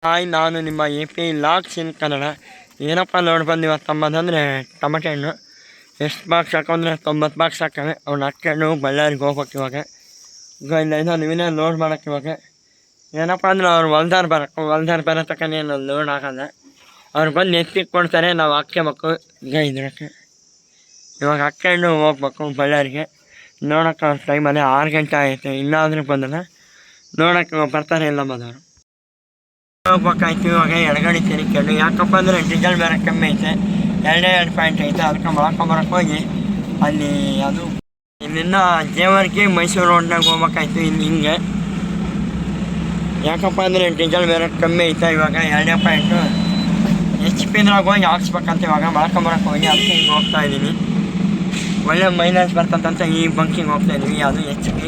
Hi, ನಾನು ನಿಮ್ಮ AP logs ಇನ್ ಕನ್ನಡ. ಏನಪ್ಪ ನೋಡಿ ಬಂದು ಇವತ್ತು ತಮ್ಮದಂದರೆ ಟಮಟೆ ಹಣ್ಣು ಎಷ್ಟು ಬಾಕ್ಸ್ ಹಾಕೊಂಡ್ರೆ 90 ಬಾಕ್ಸ್ ಹಾಕವೆ. ಅವ್ನು ಹಾಕ್ಕೊಂಡು ಬಳ್ಳಾರಿಗೆ ಹೋಗ್ಬೇಕು ಇವಾಗ. ಇಲ್ಲ ನೀವೇ ಲೋಡ್ ಮಾಡೋಕ್ಕೆ ಇವಾಗ. ಏನಪ್ಪ ಅಂದ್ರೆ ಅವ್ರು ಹೊಲ್ದಾರ ಬರೋ ತಕ್ಕನೇನು ಲೋಡ್ ಆಗೋಲ್ಲ. ಅವ್ರು ಬಂದು ಎತ್ತಿಗೆ ಕೊಡ್ತಾರೆ, ನಾವು ಹಾಕ್ಕೋಬೇಕು ಇದ್ರಕ್ಕೆ. ಇವಾಗ ಹಾಕ್ಕೊಂಡು ಹೋಗ್ಬೇಕು ಬಳ್ಳಾರಿಗೆ. ನೋಡೋಕೆ ಅವ್ರ ಟೈಮಲ್ಲಿ 6 ಗಂಟೆ ಆಯಿತು, ಇನ್ನಾದರೂ ಬಂದಲ್ಲ. ನೋಡೋಕ್ಕೆ ಬರ್ತಾರೆ ಇಲ್ಲ ಬಂದವರು. ಹೋಗ್ಬೇಕಾಯ್ತು ಇವಾಗ ಎಡಗಡೆ ತಿರುಕೊಂಡು. ಯಾಕಪ್ಪ ಅಂದರೆ ಡೀಸೆಲ್ ಬೇರೆ ಕಮ್ಮಿ ಐತೆ, 2 ಪಾಯಿಂಟ್ ಐತೆ. ಅದಕ್ಕೆ ಮಾಡ್ಕೊಂಬರಕ್ಕೆ ಹೋಗಿ ಅಲ್ಲಿ ಅದು ಇಲ್ಲಿಂದ ಜೇವರ್ಗಿ ಮೈಸೂರು ರೋಡ್ನಾಗ ಹೋಗ್ಬೇಕಾಯ್ತು. ಇಲ್ಲಿ ಹಿಂಗೆ ಯಾಕಪ್ಪ ಅಂದರೆ ಡೀಸೆಲ್ ಬೇರೆ ಕಮ್ಮಿ ಐತೆ. ಇವಾಗ 2 ಪಾಯಿಂಟು HP ಹೋಗಿ ಹಾಕ್ಸ್ಬೇಕಂತ ಇವಾಗ ಮಾಡ್ಕೊಂಬರಕ್ಕೆ ಹೋಗಿ ಅದಕ್ಕೆ ಹಿಂಗೆ ಹೋಗ್ತಾಯಿದ್ದೀನಿ. ಒಳ್ಳೆ ಮೈಲೇಜ್ ಬರ್ತಂತ ಈ ಬಂಕಿಂಗ್ ಹೋಗ್ತಾಯಿದ್ದೀವಿ. ಅದು HP.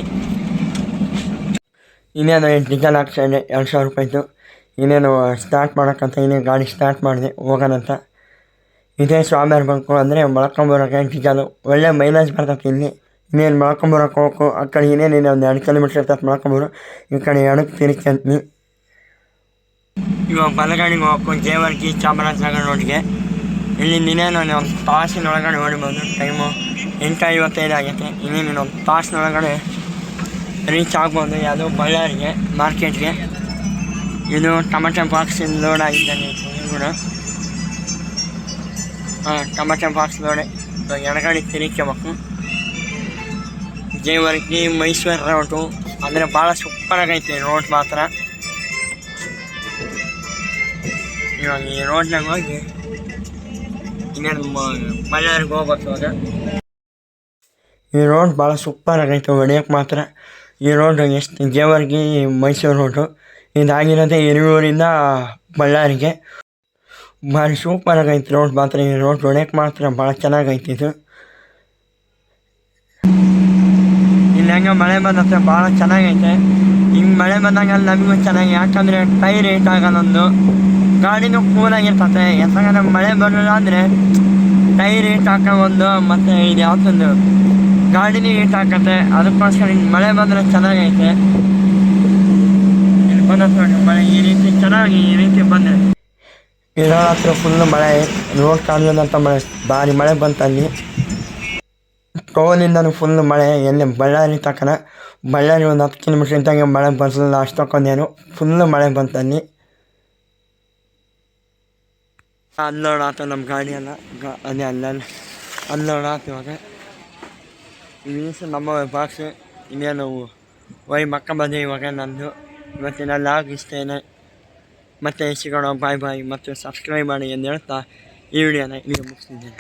ಇನ್ನೇನು ಡೀಸೆಲ್ ಹಾಕ್ತಾಯಿದ್ದೆ 2000 ರೂಪಾಯಿದು. ಇನ್ನೇನು ಸ್ಟಾರ್ಟ್ ಮಾಡೋಕ್ಕಂತ ಇನ್ನೇನು ಗಾಡಿ ಸ್ಟಾರ್ಟ್ ಮಾಡಿದೆ ಹೋಗೋಣಂತ. ಇದೇ ಸ್ವಾಮಿಯವ್ರ ಬಂಕು ಅಂದರೆ ಮೊಳ್ಕೊಂಬರೋಕೆ ಡೀಸೆಲು ಒಳ್ಳೆ ಮೈಲೇಜ್ ಬರ್ತೈತೆ. ಇಲ್ಲಿ ಇನ್ನೇನು ಮೊಳ್ಕೊಂಬರೋಕೆ ಹೋಗು. ಆ ಕಡೆ ಇನ್ನೇನು ಒಂದು 2 ಕಿಲೋಮೀಟ್ರ್ ಇರ್ತದೆ ಮೊಳ್ಕೊಂಬರು. ಈ ಕಡೆ ಎಡಕ್ಕೆ ತಿರುಗ್ತೀನಿ. ಇವಾಗ ಬಲಗಾಡಿಗೆ ಹೋಗಬೇಕು ಜೇವರ್ಗಿ ಚಾಮರಾಜನಗರ ರೋಡ್ಗೆ. ಇಲ್ಲಿ ಇನ್ನೇನು ಒಂದು ತಾಸಿನೊಳಗಡೆ ಹೊಡಿಬೋದು. ಟೈಮು 8:55 ಆಗೈತೆ. ಇನ್ನೇನು ಒಂದು ತಾಸಿನೊಳಗಡೆ ರೀಚ್ ಆಗ್ಬೋದು ಯಾವುದೋ ಬಳ್ಳಾರಿಗೆ ಮಾರ್ಕೆಟ್ಗೆ. ಇದು ಟೊಮೆಟೊ ಬಾಕ್ಸಿಂದ ಲೋಡ್ ಆಗಿದ್ದಾನೆ ಕೂಡ. ಟೊಮೆಟೊ ಬಾಕ್ಸ್ ಲೋಡೆ. ಇವಾಗ ಎಡಗಡೆ ತಿರುಗ್ಕೋಬೇಕು. ಜೇವರ್ಗಿ ಮೈಸೂರು ರೋಡು ಅಂದರೆ ಭಾಳ ಸೂಪರಾಗೈತೆ ರೋಡ್ ಮಾತ್ರ. ಇವಾಗ ಈ ರೋಡ್ನಾಗ ಹೋಗಿ ಇನ್ನೇನು ಬಳ್ಳಾರಿಗೆ ಹೋಗ್ಬೇಕು ಇವಾಗ. ಈ ರೋಡ್ ಭಾಳ ಸೂಪರಾಗೈತೆ ಹೊಡಿಯೋಕ್ಕೆ ಮಾತ್ರ. ಈ ರೋಡ್ ಎಷ್ಟು ಜೇವರ್ಗಿ ಮೈಸೂರು ರೋಡು ಇದಾಗಿರೋದೇ ಹಿರಿಯೂರಿಂದ ಬಳ್ಳಾರಿಗೆ. ಭಾಳ ಸೂಪರಾಗೈತೆ ರೋಡ್ ಮಾತ್ರ. ಈ ರೋಡ್ ಹೊಡ್ಯೋಕ್ಕೆ ಮಾತ್ರ ಭಾಳ ಚೆನ್ನಾಗೈತೆ ಇದು. ಇಲ್ಲಿ ಹೆಂಗೆ ಮಳೆ ಬಂದತ್ತೆ ಭಾಳ ಚೆನ್ನಾಗೈತೆ. ಹಿಂಗೆ ಮಳೆ ಬಂದಾಗ ನಮಗೂ ಚೆನ್ನಾಗಿ, ಯಾಕಂದರೆ ಟೈರ್ ಏಟ್ ಆಗೋದೊಂದು, ಗಾಡಿನೂ ಕೂಲಾಗಿರ್ತತೆ. ಯಾಕಂದ್ರೆ ಮಳೆ ಬರಲಿಲ್ಲ ಅಂದರೆ ಟೈರ್ ಏಟ್ ಹಾಕೋದು, ಮತ್ತು ಇದು ಯಾವ್ದೊಂದು ಗಾಡಿನೂ ಏಟ್ ಹಾಕತ್ತೆ. ಅದಕ್ಕೋಸ್ಕರ ಹಿಂಗೆ ಮಳೆ ಬಂದರೆ ಚೆನ್ನಾಗೈತೆ. ಇಲ್ಲಿ ಬಂದತ್ತೆ ನೋಡಿ ಮಳೆ ಈ ರೀತಿ ಚೆನ್ನಾಗಿ ಈ ರೀತಿ ಬಂದರೆ. ಇರೋ ಹತ್ರ ಫುಲ್ಲು ಮಳೆ, ರೋಡ್ ಕಾಣಲಿಲ್ಲಂತ ಮಳೆ, ಭಾರಿ ಮಳೆ ಬಂತಲ್ಲಿ. ಟೋಲಿಂದನೂ ಫುಲ್ಲು ಮಳೆ. ಎಲ್ಲಿ ಬಳ್ಳಾರಿ ತಕ್ಕನ ಬಳ್ಳಾರಿ ಒಂದು 10 ಕಿಲೋಮೀಟ್ರ್ ಇದ್ದಂಗೆ ಮಳೆ ಬರಲಿಲ್ಲ ಅಷ್ಟೊಂದೇನು. ಫುಲ್ಲು ಮಳೆ ಬಂತಲ್ಲಿ. ಅನ್ಲೋಡ್ ಆಯ್ತು ನಮ್ಮ ಗಾಡಿ ಎಲ್ಲ. ಅದೇ ಅನ್ಲೋಡ್ ಆಯ್ತು ಇವಾಗ. ನಮ್ಮ ಬಾಕ್ಸು ಇನ್ನೇನು ಮಕ್ಕ ಬಂದೆ ಇವಾಗ ನಂದು. ಇವತ್ತಿನ ಲಾಗ್ ಇಷ್ಟೇನೆ. ಮತ್ತೆ ಸಿಗೋಣ. ಬಾಯ್ ಮತ್ತು ಸಬ್ಸ್ಕ್ರೈಬ್ ಮಾಡಿ ಎಂದು ಹೇಳ್ತಾ ಈ ವಿಡಿಯೋನ ಇಲ್ಲಿಗೆ ಮುಗಿಸ್ತಿದ್ದೇನೆ.